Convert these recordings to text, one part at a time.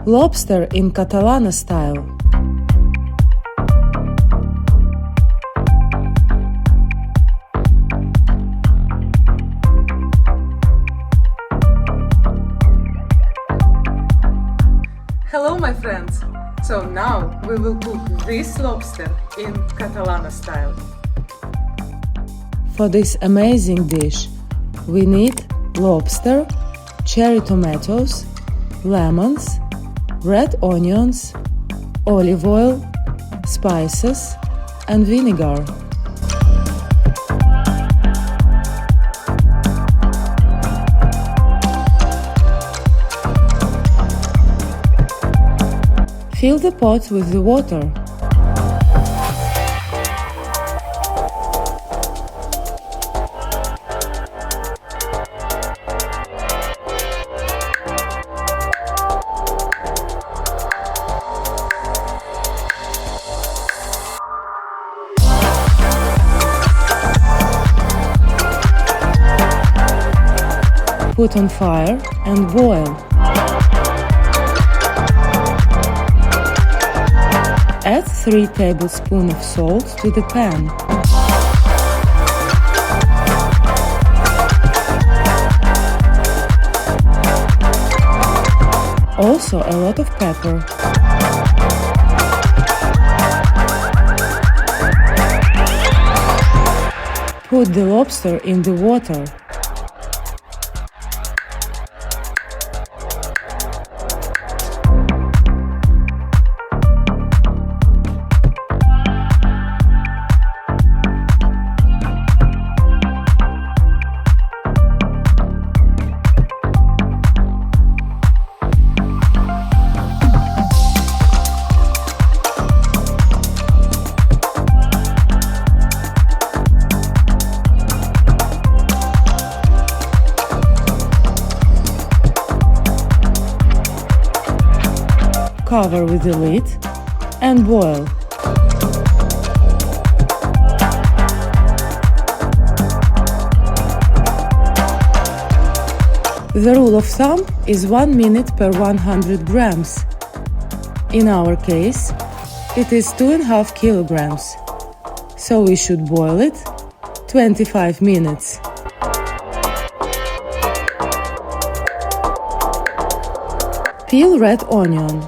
Lobster in Catalan Style. Hello my friends! So now we will cook this lobster in Catalan style. For this amazing dish, we need lobster, cherry tomatoes, lemons, red onions, olive oil, spices, and vinegar. Fill the pot with the water. Put on fire and boil. Add 3 tablespoons of salt to the pan. Also a lot of pepper. Put the lobster in the water. Cover with the lid and boil. The rule of thumb is 1 minute per 100 grams. In our case, it is 2.5 kilograms, so we should boil it 25 minutes. Peel red onion.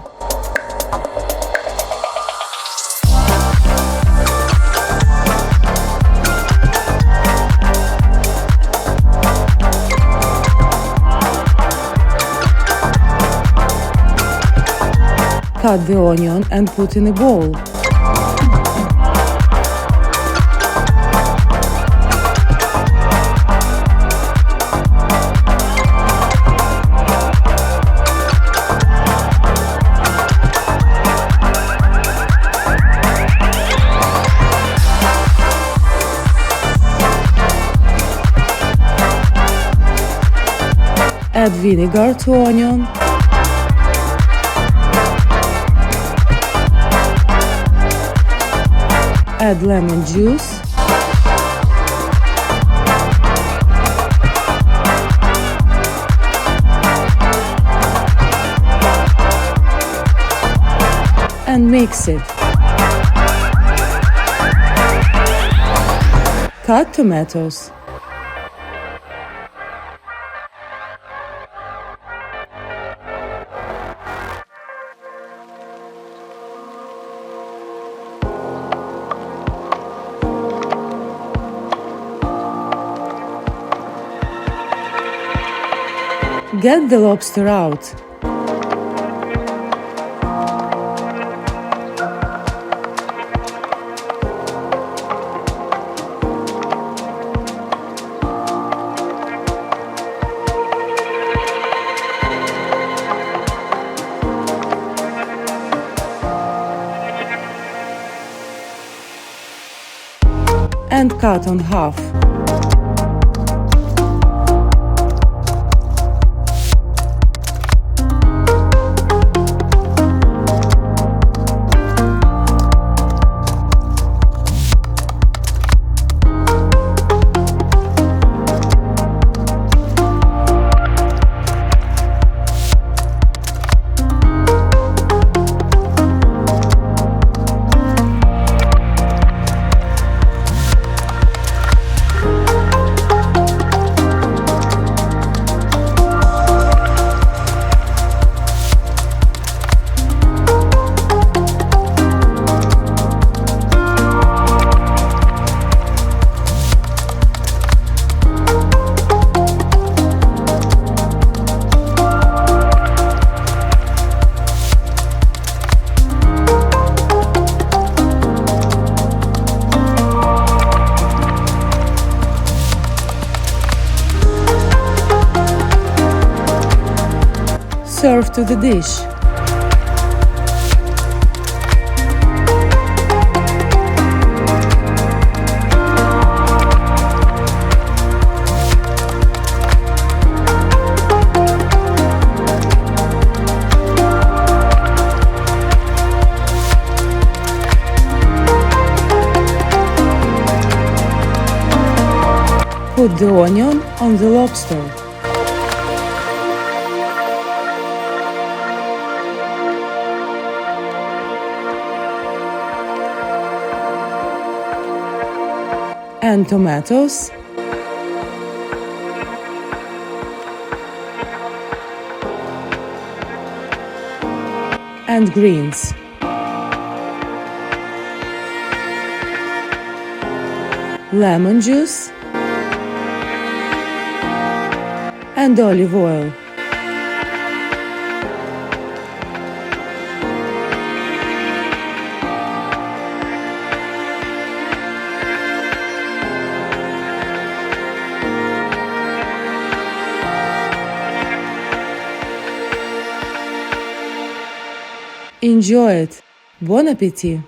Cut the onion and put in a bowl. Add vinegar to onion. Add lemon juice. And mix it. Cut tomatoes. Get the lobster out. And cut on half. Serve to the dish. Put the onion on the lobster. And tomatoes. And greens. Lemon juice. And olive oil. Enjoy it. Bon appétit!